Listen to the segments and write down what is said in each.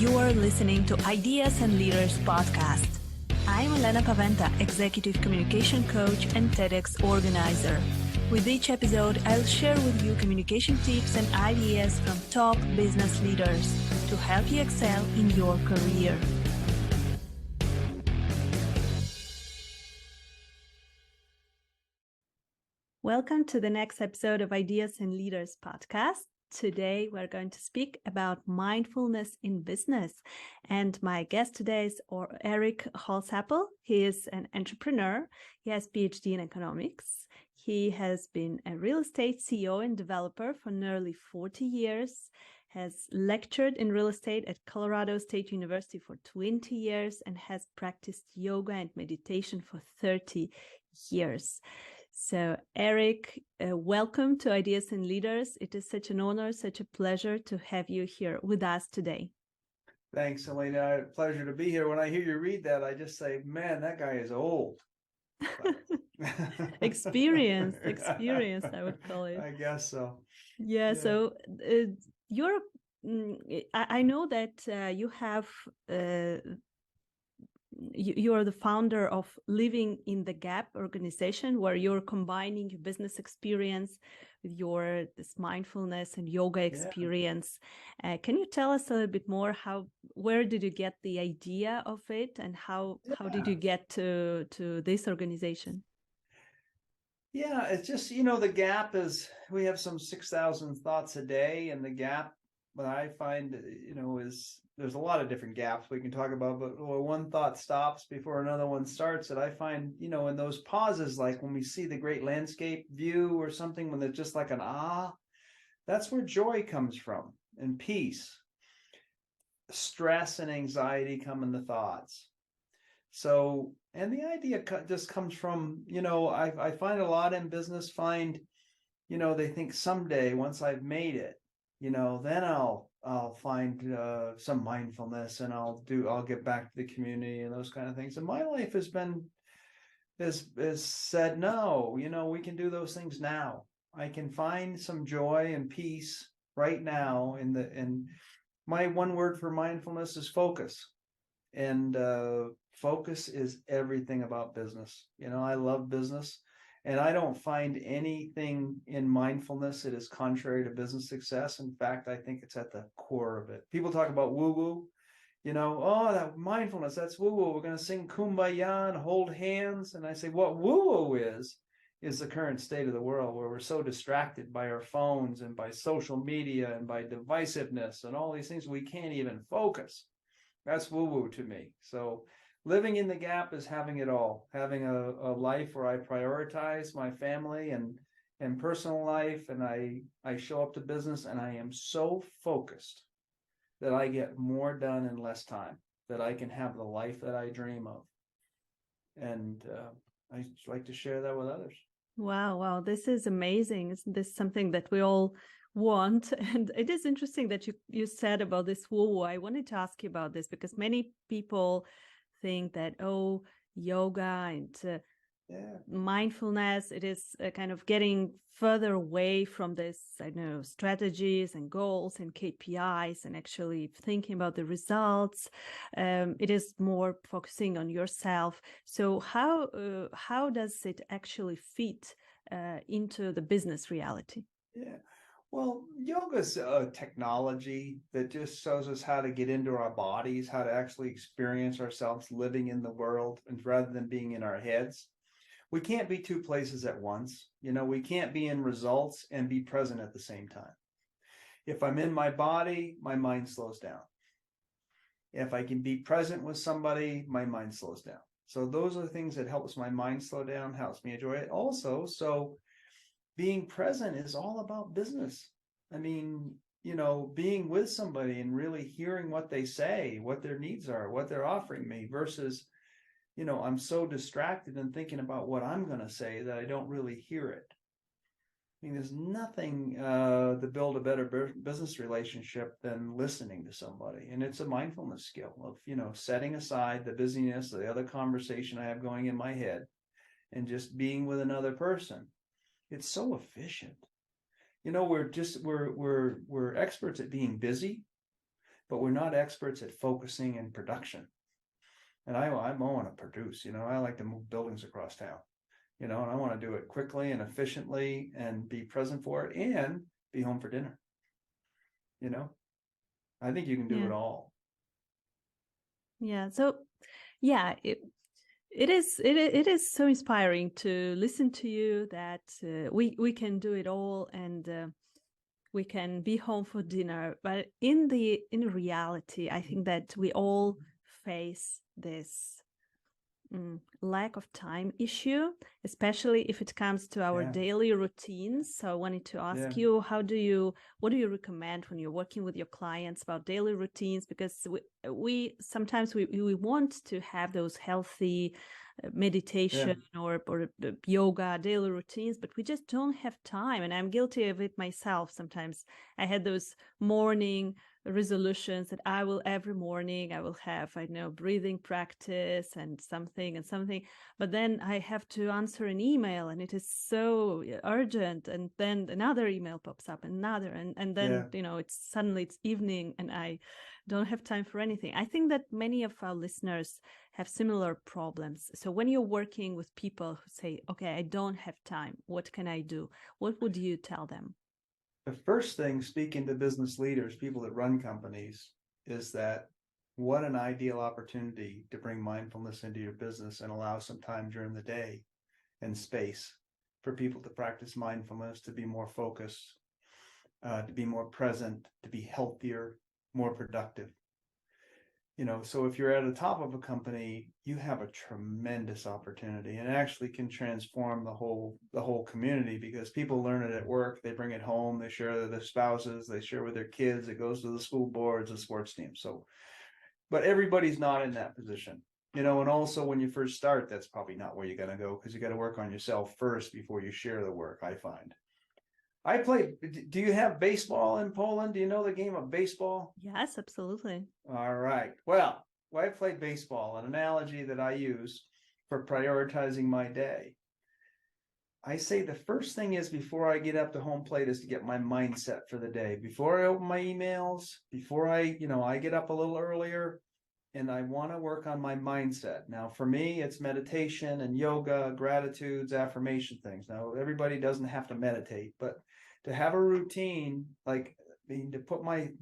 You are listening to Ideas and Leaders podcast. I'm Elena Paweta, Executive Communication Coach and TEDx organizer. With each episode, I'll share with you communication tips and ideas from top business leaders to help you excel in your career. Welcome to the next episode of Ideas and Leaders podcast. Today, we're going to speak about mindfulness in business. And my guest today is Eric Holsapple. He is an entrepreneur. He has PhD in economics. He has been a real estate CEO and developer for nearly 40 years, has lectured in real estate at Colorado State University for 20 years, and has practiced yoga and meditation for 30 years. So, Eric, welcome to Ideas and Leaders. It is such an honor, such a pleasure to have you here with us today. Thanks, Elena. Pleasure to be here. When I hear you read that, I just say, man, that guy is old. Experienced, I would call it. I guess so. Yeah. So I know that you have... You are the founder of Living in the Gap organization, where you're combining your business experience with this mindfulness and yoga experience. Yeah. Can you tell us a little bit more? Where did you get the idea of it, and how did you get to this organization? Yeah, it's just, the gap is, we have some 6,000 thoughts a day, and the gap, what I find, is there's a lot of different gaps we can talk about, but one thought stops before another one starts. And I find, in those pauses, like when we see the great landscape view or something, when there's just like an that's where joy comes from, and peace. Stress and anxiety come in the thoughts. So, and the idea just comes from, I find a lot in business they think someday, once I've made it, then I'll find some mindfulness, and I'll get back to the community and those kind of things. And my life has said, no, we can do those things now. I can find some joy and peace right now. And my one word for mindfulness is focus. And focus is everything about business. I love business. And I don't find anything in mindfulness that is contrary to business success. In fact, I think it's at the core of it. People talk about woo-woo, that mindfulness, that's woo-woo. We're going to sing Kumbaya and hold hands. And I say, what woo-woo is the current state of the world, where we're so distracted by our phones and by social media and by divisiveness and all these things, we can't even focus. That's woo-woo to me. So living in the gap is having it all, having a life where I prioritize my family and personal life, and I show up to business, and I am so focused that I get more done in less time, that I can have the life that I dream of. And I like to share that with others. Wow. This is amazing. Isn't this something that we all want? And it is interesting that you said about this woo-woo. I wanted to ask you about this, because many people think that, yoga and mindfulness, it is kind of getting further away from this, strategies and goals and KPIs, and actually thinking about the results. It is more focusing on yourself. So how does it actually fit into the business reality? Yeah. Well, yoga's a technology that just shows us how to get into our bodies, how to actually experience ourselves living in the world, and rather than being in our heads. We can't be two places at once. We can't be in results and be present at the same time. If I'm in my body, my mind slows down. If I can be present with somebody, my mind slows down. So those are the things that helps my mind slow down, helps me enjoy it. Also, so being present is all about business. I mean, being with somebody and really hearing what they say, what their needs are, what they're offering me, versus, I'm so distracted and thinking about what I'm going to say that I don't really hear it. I mean, there's nothing to build a better business relationship than listening to somebody. And it's a mindfulness skill of, setting aside the busyness, the other conversation I have going in my head, and just being with another person. It's so efficient. We're experts at being busy, but we're not experts at focusing and production. And I want to produce, I like to move buildings across town, and I want to do it quickly and efficiently and be present for it and be home for dinner. I think you can do it all. Yeah. So, yeah, it is so inspiring to listen to you that we can do it all, and we can be home for dinner. But in reality, I think that we all face this lack of time issue, especially if it comes to our daily routines. So I wanted to ask you, what do you recommend when you're working with your clients about daily routines? Because we sometimes we want to have those healthy meditation or yoga daily routines, but we just don't have time. And I'm guilty of it myself. Sometimes I had those morning resolutions that every morning I will have, breathing practice and something, but then I have to answer an email and it is so urgent, and then another email pops up, another, and then it's evening and I don't have time for anything. I think that many of our listeners have similar problems. So when you're working with people who say, okay, I don't have time, what can I do? What would you tell them? The first thing, speaking to business leaders, people that run companies, is that what an ideal opportunity to bring mindfulness into your business and allow some time during the day and space for people to practice mindfulness, to be more focused, to be more present, to be healthier, more productive. So if you're at the top of a company, you have a tremendous opportunity, and it actually can transform the whole community, because people learn it at work, they bring it home, they share with their spouses, they share with their kids, it goes to the school boards, the sports teams. So, but everybody's not in that position, and also when you first start, that's probably not where you're going to go, because you got to work on yourself first before you share the work, I find. Do you have baseball in Poland? Do you know the game of baseball? Yes, absolutely. All right. Well, I played baseball, an analogy that I use for prioritizing my day. I say the first thing is, before I get up to home plate, is to get my mindset for the day. Before I open my emails, before I get up a little earlier, and I want to work on my mindset. Now, for me, it's meditation and yoga, gratitudes, affirmation things. Now, everybody doesn't have to meditate, but to have a routine, like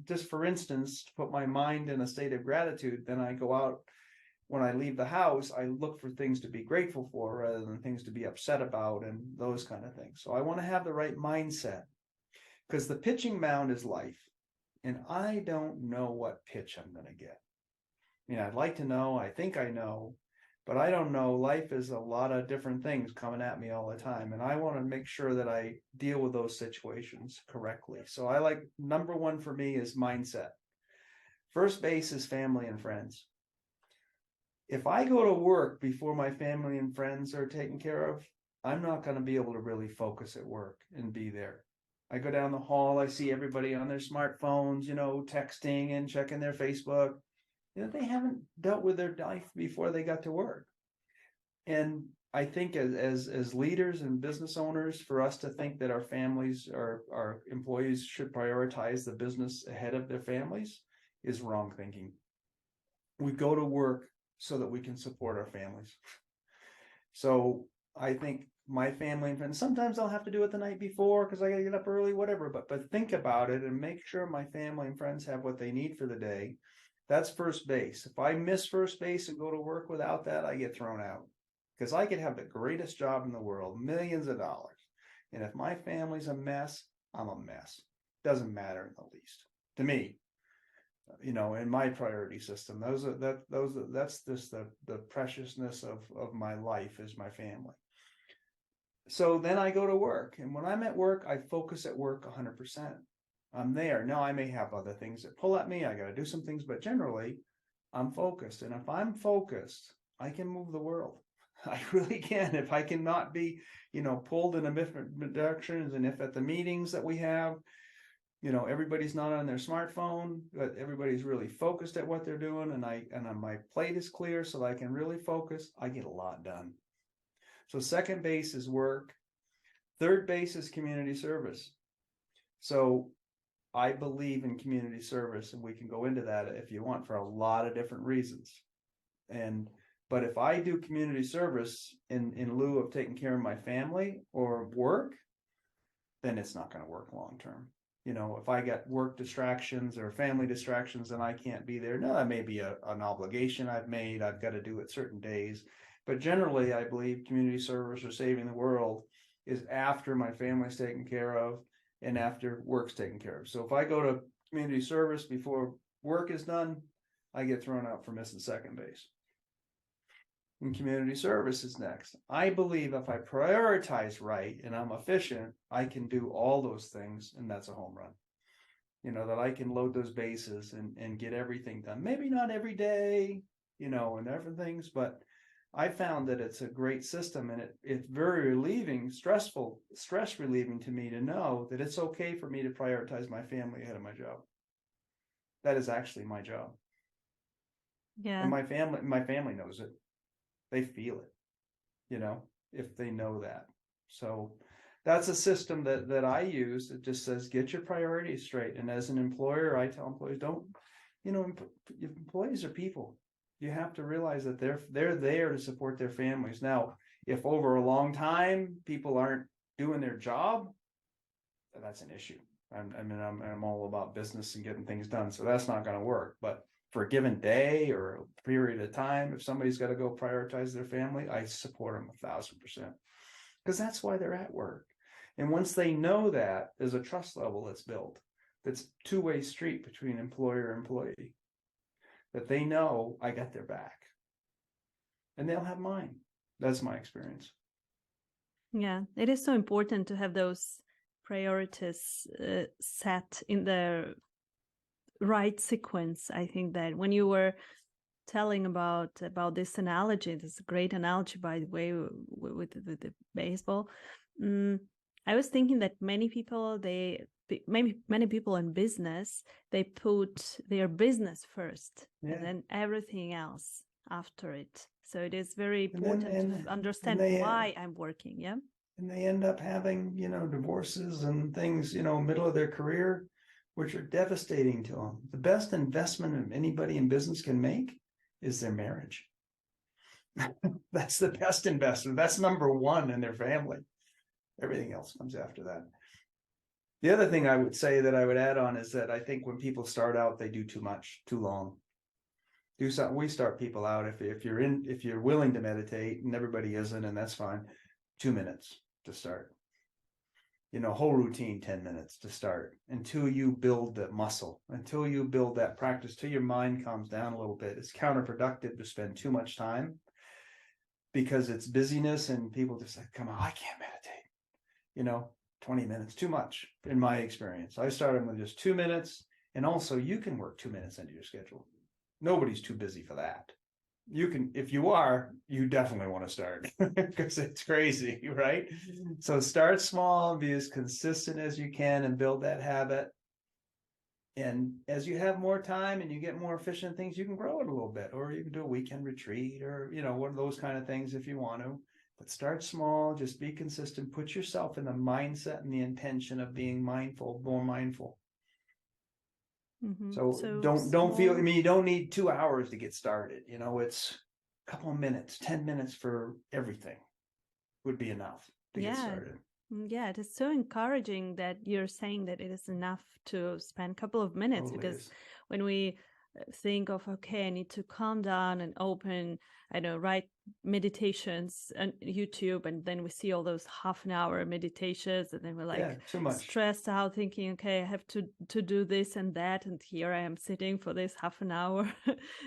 just for instance, to put my mind in a state of gratitude, then I go out, when I leave the house, I look for things to be grateful for rather than things to be upset about and those kind of things. So I want to have the right mindset, because the pitching mound is life, and I don't know what pitch I'm going to get. I'd like to know, I think I know, but I don't know. Life is a lot of different things coming at me all the time, and I want to make sure that I deal with those situations correctly. So number one for me is mindset. First base is family and friends. If I go to work before my family and friends are taken care of, I'm not going to be able to really focus at work and be there. I go down the hall, I see everybody on their smartphones, texting and checking their Facebook. They haven't dealt with their life before they got to work. And I think as leaders and business owners, for us to think that our families or our employees should prioritize the business ahead of their families is wrong thinking. We go to work so that we can support our families. So I think my family and friends, sometimes I'll have to do it the night before because I got to get up early, whatever, but think about it and make sure my family and friends have what they need for the day. That's first base. If I miss first base and go to work without that, I get thrown out, because I could have the greatest job in the world, millions of dollars, and if my family's a mess, I'm a mess. Doesn't matter in the least to me. In my priority system, that's just the preciousness of my life is my family. So then I go to work, and when I'm at work, I focus at work 100%. I'm there. Now, I may have other things that pull at me. I got to do some things, but generally I'm focused. And if I'm focused, I can move the world. I really can. If I cannot be, pulled in a different directions, and if at the meetings that we have, everybody's not on their smartphone, but everybody's really focused at what they're doing, and my plate is clear so that I can really focus, I get a lot done. So second base is work. Third base is community service. So I believe in community service, and we can go into that if you want for a lot of different reasons. But if I do community service in lieu of taking care of my family or work, then it's not going to work long term. If I get work distractions or family distractions and I can't be there, no, that may be an obligation I've made. I've got to do it certain days. But generally, I believe community service or saving the world is after my family's taken care of and after work's taken care of. So if I go to community service before work is done, I get thrown out for missing second base. And community service is next. I believe if I prioritize right and I'm efficient, I can do all those things, and that's a home run. That I can load those bases and get everything done. Maybe not every day, and different things, but I found that it's a great system, and it's very relieving, stress relieving to me to know that it's okay for me to prioritize my family ahead of my job. That is actually my job. Yeah. And my family knows it. They feel it, if they know that. So that's a system that I use. It just says, get your priorities straight. And as an employer, I tell employees, employees are people. You have to realize that they're there to support their families. Now, if over a long time people aren't doing their job, that's an issue. I'm all about business and getting things done, so that's not going to work. But for a given day or a period of time, if somebody's got to go prioritize their family, I support them 1,000%, because that's why they're at work. And once they know that, there's a trust level that's built. That's two-way street between employer and employee. That they know I got their back, and they'll have mine. That's my experience. Yeah, it is so important to have those priorities set in the right sequence. I think that when you were telling about this analogy, this great analogy, by the way, with the baseball, I was thinking that many people in business, they put their business first, and then everything else after it. So it is very important to understand why I'm working. Yeah. And they end up having, divorces and things, middle of their career, which are devastating to them. The best investment anybody in business can make is their marriage. That's the best investment. That's number one in their family. Everything else comes after that. The other thing I would say that I would add on is that I think when people start out, they do too much, too long. Do something. We start people out if you're willing to meditate, and everybody isn't, and that's fine. 2 minutes to start. Whole routine, 10 minutes to start, until you build that muscle, until you build that practice, till your mind calms down a little bit. It's counterproductive to spend too much time because it's busyness, and people just like, come on, I can't meditate. 20 minutes, too much in my experience. I started with just 2 minutes, and also you can work 2 minutes into your schedule. Nobody's too busy for that. You can, if you are, you definitely want to start because it's crazy, right? So start small, be as consistent as you can, and build that habit. And as you have more time and you get more efficient things, you can grow it a little bit, or you can do a weekend retreat, or one of those kind of things if you want to. But start small, just be consistent, put yourself in the mindset and the intention of being mindful, more mindful. So don't feel, you don't need 2 hours to get started. It's a couple of minutes, 10 minutes for everything would be enough to get started. Yeah, it is so encouraging that you're saying that it is enough to spend a couple of minutes, because when we think of, okay, I need to calm down and open, write meditations on YouTube, and then we see all those half-an-hour meditations, and then we're like too much. Stressed out, thinking, okay, I have to do this and that, and here I am sitting for this half an hour.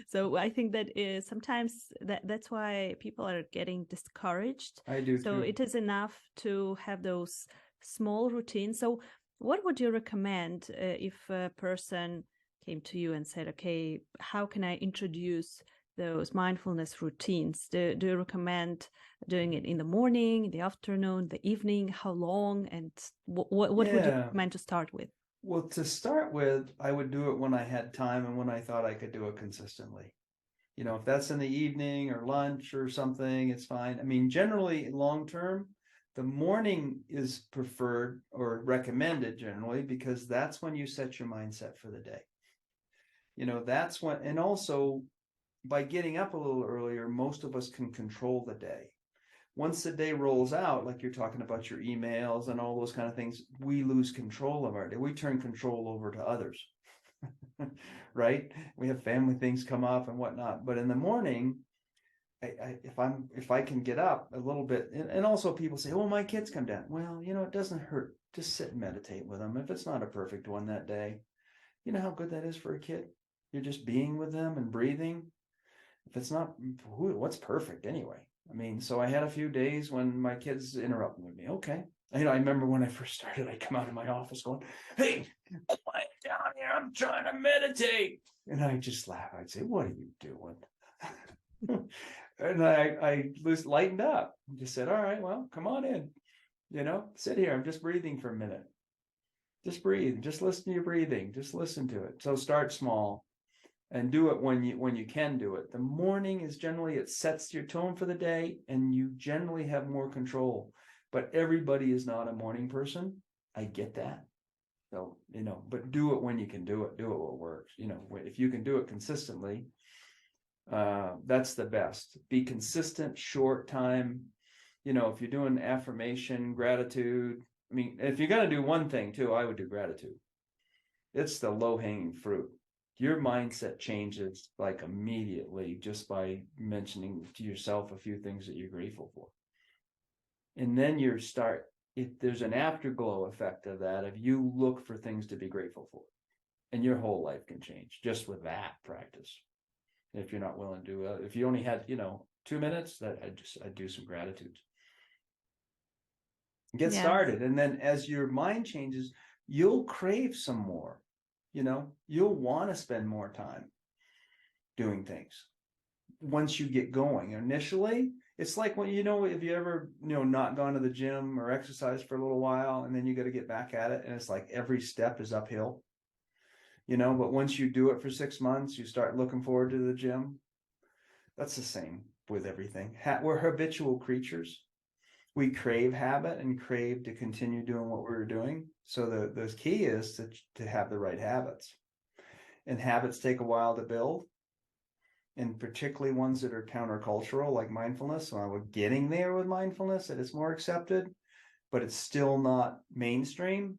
So I think that is sometimes that's why people are getting discouraged. I do so too. It is enough to have those small routines. So what would you recommend if a person came to you and said, okay, how can I introduce those mindfulness routines? Do you recommend doing it in the morning, in the afternoon, the evening? How long? And what would you recommend to start with? Well, to start with, I would do it when I had time and when I thought I could do it consistently. If that's in the evening or lunch or something, it's fine. Generally long term, The morning is preferred or recommended generally because that's when you set your mindset for the day. That's when, and also by getting up a little earlier, most of us can control the day. Once the day rolls out, like you're talking about your emails and all those kind of things, we lose control of our day. We turn control over to others, right? We have family things come up and whatnot. But in the morning, if I can get up a little bit, and also people say, "Oh, my kids come down." Well, it doesn't hurt. Just sit and meditate with them. If it's not a perfect one that day, you know how good that is for a kid. You're just being with them and breathing. If it's not, what's perfect anyway? I mean, so I had a few days when my kids interrupted with me. Okay. I remember when I first started, I'd come out of my office going, "Hey, quiet down here. I'm trying to meditate." And I just laugh. I'd say, "What are you doing?" And I just lightened up and just said, "All right, well, come on in, sit here. I'm just breathing for a minute. Just breathe. Just listen to your breathing. Just listen to it." So start small and do it when you can do it. The morning is generally, it sets your tone for the day and you generally have more control. But everybody is not a morning person. I get that. So, but do it when you can do it. Do it what works. If you can do it consistently, that's the best. Be consistent, short time. If you're doing affirmation, gratitude, I mean, if you're going to do one thing too, I would do gratitude. It's the low-hanging fruit. Your mindset changes like immediately just by mentioning to yourself a few things that you're grateful for. And then if there's an afterglow effect of that, if you look for things to be grateful for, and your whole life can change just with that practice. If you're not willing to do it, if you only had, 2 minutes, that I'd do some gratitude. Get started. And then as your mind changes, you'll crave some more. You'll want to spend more time doing things once you get going. Initially, it's like when, if you ever, not gone to the gym or exercise for a little while, and then you got to get back at it. And it's like every step is uphill, but once you do it for 6 months, you start looking forward to the gym. That's the same with everything. We're habitual creatures. We crave habit and crave to continue doing what we're doing. So the key is to have the right habits. And habits take a while to build, and particularly ones that are countercultural, like mindfulness. So we're getting there with mindfulness, that it's more accepted, but it's still not mainstream.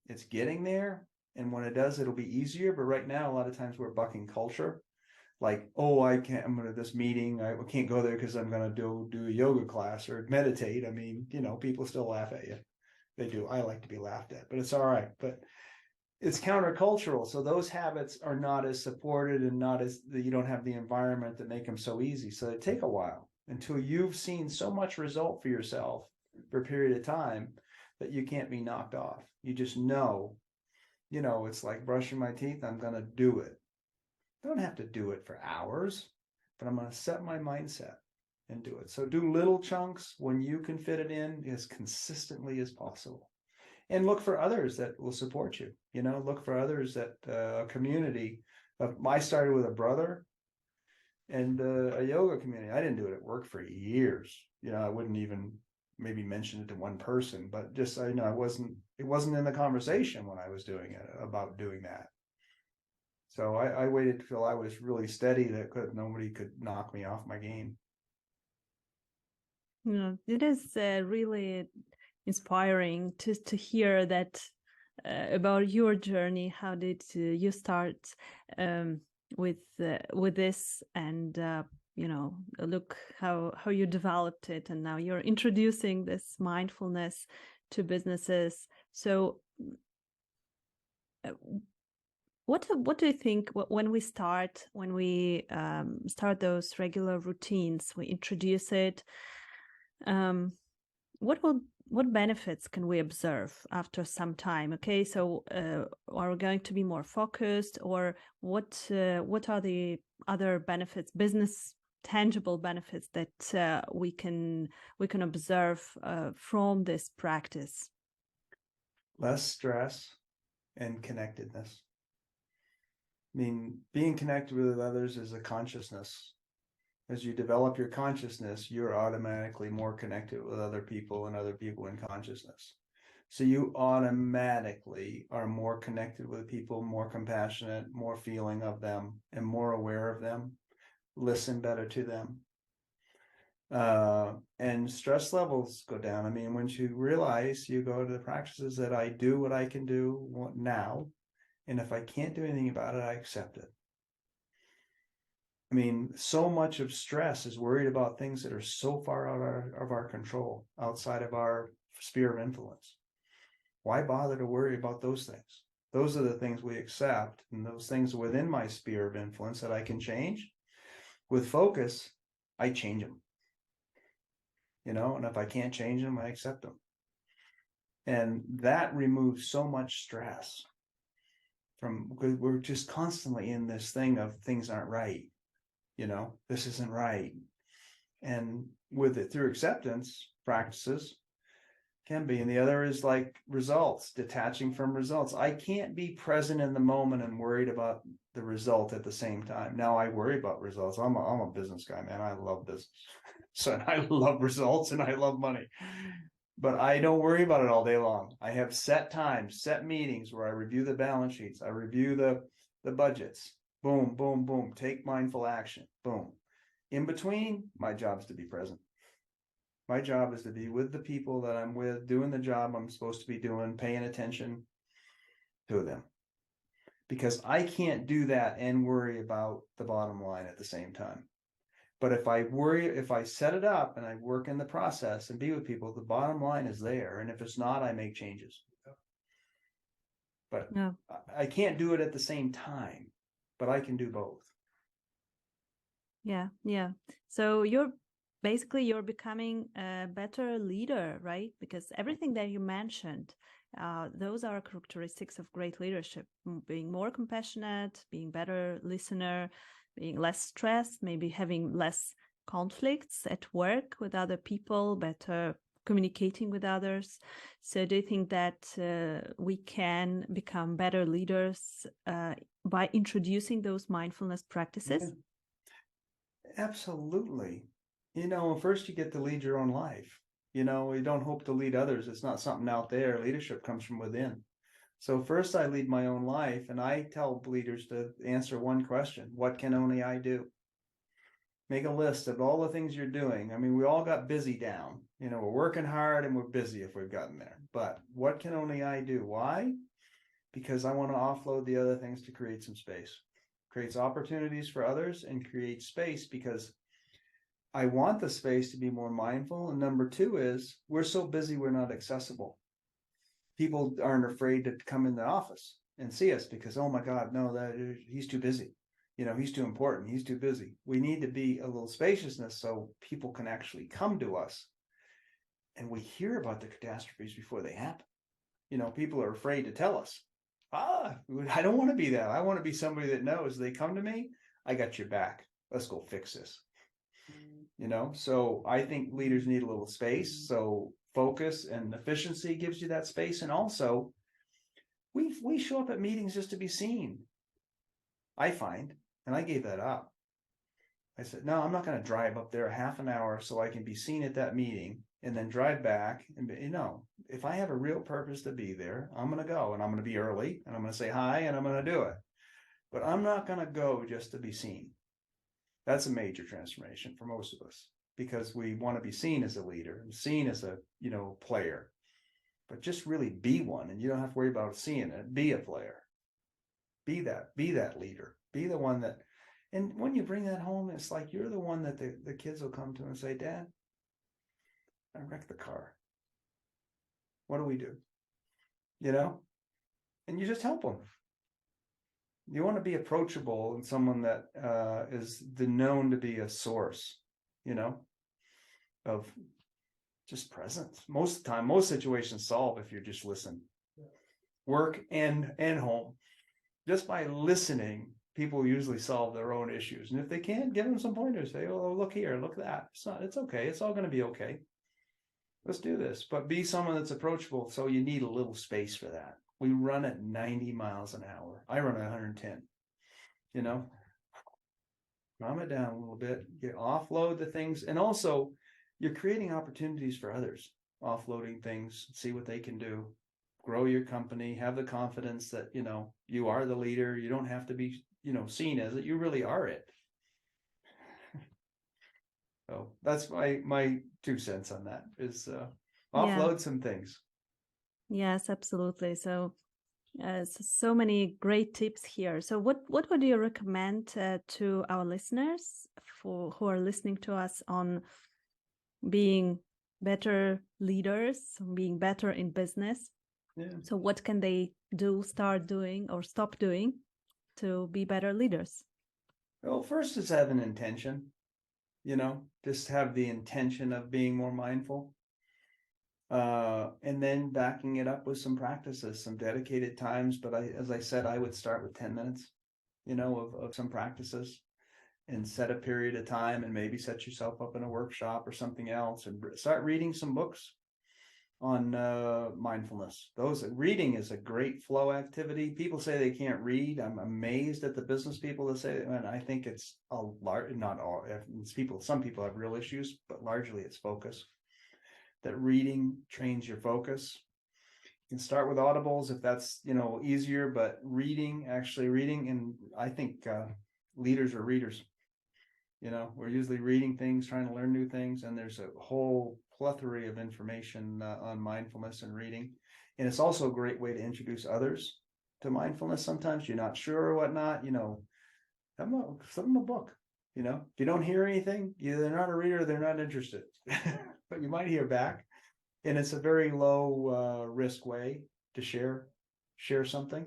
It's getting there. And when it does, it'll be easier. But right now, a lot of times we're bucking culture. Like, "Oh, I'm going to this meeting. I can't go there because I'm going to do a yoga class or meditate." I mean, people still laugh at you. They do. I like to be laughed at, but it's all right. But it's countercultural. So those habits are not as supported, and you don't have the environment that make them so easy. So they take a while until you've seen so much result for yourself for a period of time that you can't be knocked off. You just know, it's like brushing my teeth. I'm going to do it. I don't have to do it for hours, but I'm going to set my mindset and do it. So do little chunks when you can fit it in as consistently as possible. And look for others that will support you. Look for others that a community. I started with a brother and a yoga community. I didn't do it at work for years. I wouldn't even maybe mention it to one person, but just, it wasn't in the conversation when I was doing it about doing that. So I waited till I was really steady that nobody could knock me off my game. It is really inspiring to hear that about your journey. How did you start with this, and look how you developed it, and now you're introducing this mindfulness to businesses. So what do you think when we start those regular routines, we introduce it, what benefits can we observe after some time? Okay, so are we going to be more focused, or what are the other benefits, business tangible benefits that we can observe from this practice? Less stress and connectedness. I mean, being connected with others is a consciousness. As you develop your consciousness, you're automatically more connected with other people and other people in consciousness. So you automatically are more connected with people, more compassionate, more feeling of them, and more aware of them, listen better to them. And stress levels go down. I mean, once you realize, you go to the practices that I do what I can do now, and if I can't do anything about it, I accept it. I mean, so much of stress is worried about things that are so far out of our control, outside of our sphere of influence. Why bother to worry about those things? Those are the things we accept, and those things within my sphere of influence that I can change. With focus, I change them. And if I can't change them, I accept them. And that removes so much stress because we're just constantly in this thing of things aren't right. This isn't right. And with it, through acceptance practices can be. And the other is like results, detaching from results. I can't be present in the moment and worried about the result at the same time. Now I worry about results. I'm a business guy, man. I love business. So I love results and I love money, but I don't worry about it all day long. I have set times, set meetings where I review the balance sheets. I review the budgets. Boom, boom, boom. Take mindful action. Boom. In between, my job is to be present. My job is to be with the people that I'm with, doing the job I'm supposed to be doing, paying attention to them. Because I can't do that and worry about the bottom line at the same time. But if I set it up and I work in the process and be with people, the bottom line is there. And if it's not, I make changes. But no. I can't do it at the same time, but I can do both. Yeah. So you're becoming a better leader, right? Because everything that you mentioned, those are characteristics of great leadership: being more compassionate, being better listener, being less stressed, maybe having less conflicts at work with other people, better communicating with others. So do you think that we can become better leaders by introducing those mindfulness practices? Yeah. Absolutely. First you get to lead your own life. You don't hope to lead others. It's not something out there. Leadership comes from within. So first I lead my own life, and I tell leaders to answer one question: what can only I do? Make a list of all the things you're doing. I mean, we all got busy down. We're working hard and we're busy if we've gotten there. But what can only I do? Why? Because I want to offload the other things to create some space. Creates opportunities for others and creates space because I want the space to be more mindful. And number two is we're so busy, we're not accessible. People aren't afraid to come in the office and see us because, oh my God, no, he's too busy. He's too important. He's too busy. We need to be a little spaciousness so people can actually come to us and we hear about the catastrophes before they happen. People are afraid to tell us. I don't want to be that. I want to be somebody that knows they come to me. I got your back. Let's go fix this. So I think leaders need a little space. So focus and efficiency gives you that space. And also we show up at meetings just to be seen. I find, and I gave that up. I said, no, I'm not going to drive up there a half an hour so I can be seen at that meeting and then drive back. And if I have a real purpose to be there, I'm going to go, and I'm going to be early, and I'm going to say hi, and I'm going to do it. But I'm not going to go just to be seen. That's a major transformation for most of us because we want to be seen as a leader and seen as a, player, but just really be one. And you don't have to worry about seeing it. Be a player. Be that leader. Be the one that, and when you bring that home, it's like you're the one that the kids will come to and say, Dad, I wrecked the car. What do we do? And you just help them. You want to be approachable and someone that is known to be a source, of just presence. Most of the time, most situations solve if you just listen. Work and home. Just by listening, people usually solve their own issues. And if they can't, give them some pointers. Say, oh, look here, look at that. It's okay. It's all going to be okay. Let's do this. But be someone that's approachable. So you need a little space for that. We run at 90 miles an hour. I run at 110, calm it down a little bit, offload the things. And also you're creating opportunities for others, offloading things, see what they can do, grow your company, have the confidence that, you are the leader. You don't have to be, seen as it. You really are it. So that's my 2 cents on that is offload some things. Yes, absolutely. So so many great tips here. So what would you recommend to our listeners who are listening to us on being better leaders, being better in business? Yeah. So what can they do, start doing, or stop doing to be better leaders? Well, first is have an intention, just have the intention of being more mindful. And then backing it up with some practices, some dedicated times. But as I said, I would start with 10 minutes, of some practices, and set a period of time, and maybe set yourself up in a workshop or something else, and start reading some books on mindfulness. Reading is a great flow activity. People say they can't read. I'm amazed at the business people that say, and I think it's not all, some people have real issues, but largely it's focus. That reading trains your focus. You can start with audibles if that's easier, but actually reading, and I think leaders are readers. We're usually reading things, trying to learn new things, and there's a whole plethora of information on mindfulness and reading. And it's also a great way to introduce others to mindfulness. Sometimes you're not sure or whatnot, give them a book. If you don't hear anything, either they're not a reader or they're not interested. But you might hear back, and it's a very low risk way to share something.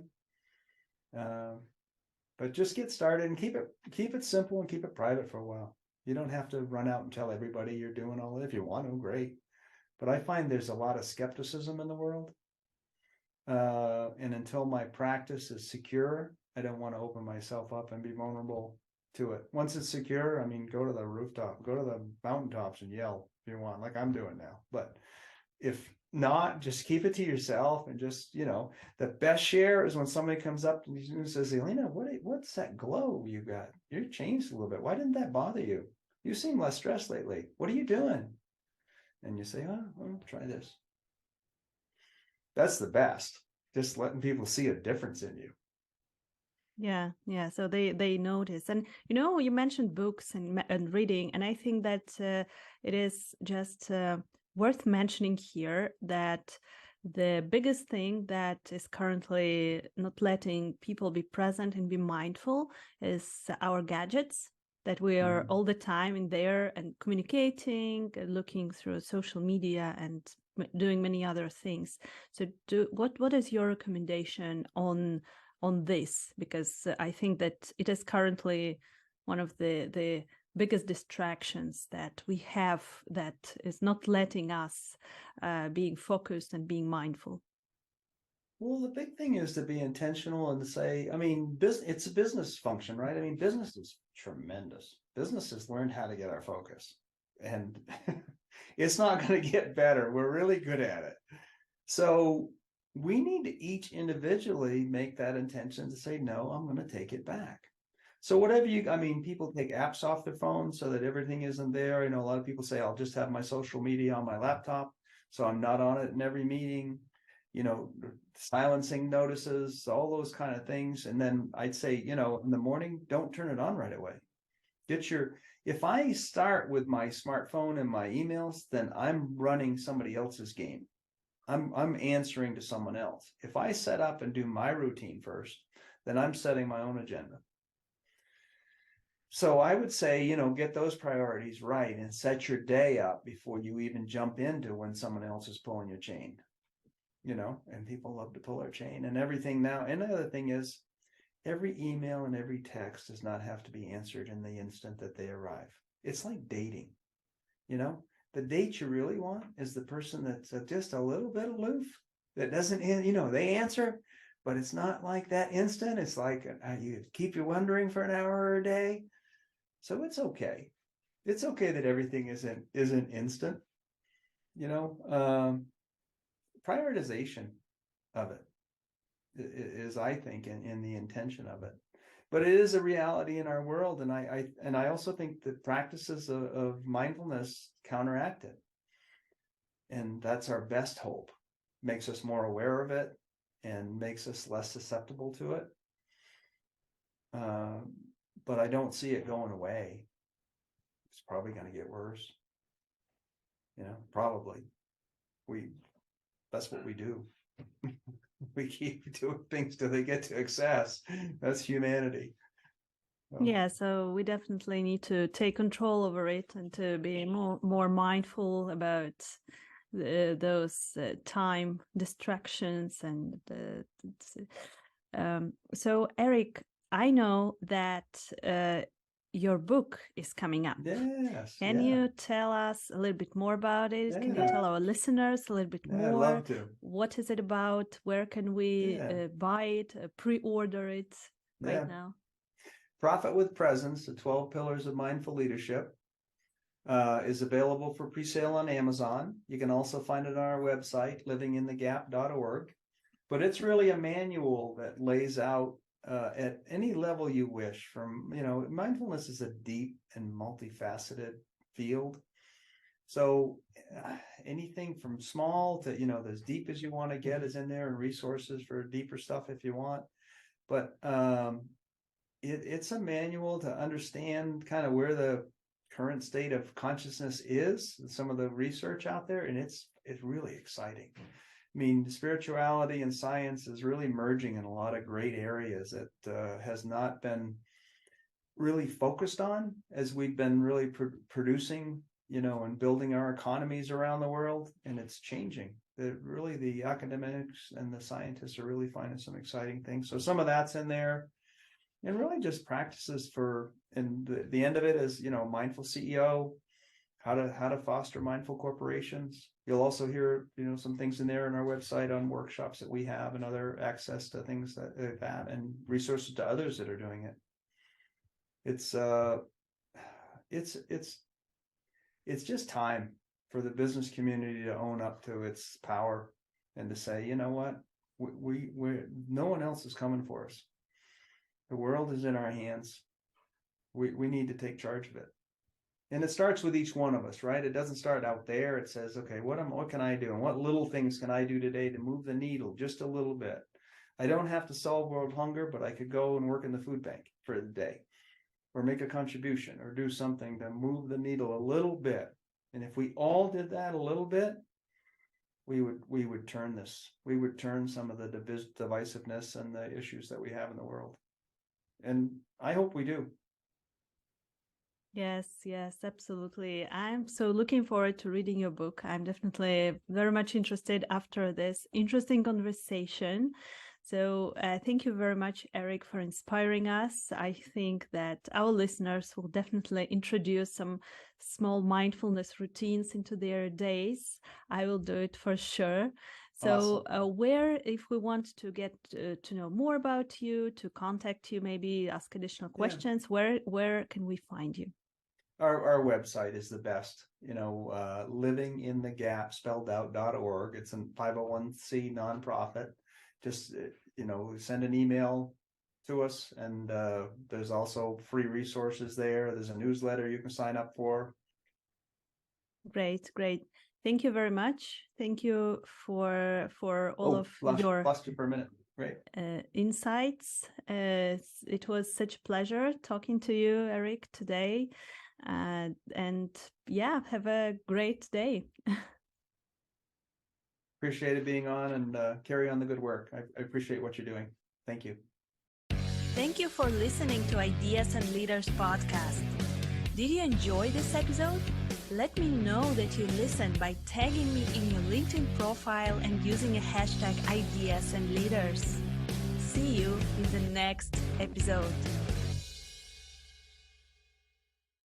But just get started and keep it simple and keep it private for a while. You don't have to run out and tell everybody you're doing all that. If you want to, great. But I find there's a lot of skepticism in the world. And until my practice is secure, I don't want to open myself up and be vulnerable to it. Once it's secure, go to the rooftop, go to the mountaintops and yell if you want, like I'm doing now. But if not, just keep it to yourself, and just, the best share is when somebody comes up to you and says, Elena, what's that glow you got? You're changed a little bit. Why didn't that bother you? You seem less stressed lately. What are you doing? And you say, well, try this. That's the best. Just letting people see a difference in you. Yeah. So they notice. And, you mentioned books and reading, and I think that it is just worth mentioning here that the biggest thing that is currently not letting people be present and be mindful is our gadgets, that we are all the time in there and communicating, looking through social media and doing many other things. So what is your recommendation on this? Because I think that it is currently one of the biggest distractions that we have, that is not letting us being focused and being mindful. Well, the big thing is to be intentional and to say, it's a business function, right? Business is tremendous. Business has learned how to get our focus, and it's not going to get better. We're really good at it. So we need to each individually make that intention to say, no, I'm going to take it back. So whatever people take apps off their phone so that everything isn't there. A lot of people say, I'll just have my social media on my laptop, so I'm not on it in every meeting, silencing notices, all those kind of things. And then I'd say, in the morning, don't turn it on right away. If I start with my smartphone and my emails, then I'm running somebody else's game. I'm answering to someone else. If I set up and do my routine first, then I'm setting my own agenda. So I would say, get those priorities right and set your day up before you even jump into when someone else is pulling your chain, and people love to pull our chain and everything now. And the other thing is, every email and every text does not have to be answered in the instant that they arrive. It's like dating, The date you really want is the person that's just a little bit aloof, that doesn't, they answer, but it's not like that instant. It's like you keep you wondering for an hour or a day. So it's okay. It's okay that everything isn't instant. Prioritization of it is, I think, in the intention of it. but it is a reality in our world. And I also think that practices of mindfulness counteract it. And that's our best hope. Makes us more aware of it and makes us less susceptible to it. But I don't see it going away. It's probably going to get worse. Probably. That's what we do. We keep doing things till they get to excess. That's humanity. Yeah, so we definitely need to take control over it and to be more mindful about those time distractions. And so, Eric, I know that your book is coming up. Yes. Can you tell us a little bit more about it? Yeah. Can you tell our listeners a little bit more? I'd love to. What is it about? Where can we buy it, pre-order it right now? Profit with Presence, the 12 Pillars of Mindful Leadership, is available for pre-sale on Amazon. You can also find it on our website, livinginthegap.org. But it's really a manual that lays out at any level you wish. From, mindfulness is a deep and multifaceted field. So anything from small to, as deep as you want to get is in there, and resources for deeper stuff if you want. But it's a manual to understand kind of where the current state of consciousness is, some of the research out there, and it's really exciting. I mean, spirituality and science is really merging in a lot of great areas that has not been really focused on as we've been really producing, and building our economies around the world, and it's changing. Really, the academics and the scientists are really finding some exciting things. So some of that's in there, and really just practices and the end of it is, mindful CEO, how to foster mindful corporations. You'll also hear, some things in there on our website on workshops that we have and other access to things that and resources to others that are doing it. It's just time for the business community to own up to its power and to say, you know what, we're no one else is coming for us. The world is in our hands. We need to take charge of it. And it starts with each one of us, right? It doesn't start out there. It says, okay, what can I do? And what little things can I do today to move the needle just a little bit? I don't have to solve world hunger, but I could go and work in the food bank for the day, or make a contribution, or do something to move the needle a little bit. And if we all did that a little bit, we would turn this. We would turn some of the divisiveness and the issues that we have in the world. And I hope we do. Yes, absolutely. I'm so looking forward to reading your book. I'm definitely very much interested after this interesting conversation. So thank you very much, Eric, for inspiring us. I think that our listeners will definitely introduce some small mindfulness routines into their days. I will do it for sure. So awesome. Where, if we want to get to know more about you, to contact you, maybe ask additional questions, where can we find you? Our website is the best, livinginthegap spelled out.org. It's a 501c nonprofit. Just, send an email to us, and there's also free resources there. There's a newsletter you can sign up for. Great. Thank you very much. Thank you for all of your lost you for a minute. Great. Insights. It was such a pleasure talking to you, Eric, today. And have a great day. Appreciate it being on, and carry on the good work. I appreciate what you're doing. Thank you. Thank you for listening to Ideas and Leaders podcast. Did you enjoy this episode? Let me know that you listened by tagging me in your LinkedIn profile and using a hashtag Ideas and Leaders. See you in the next episode.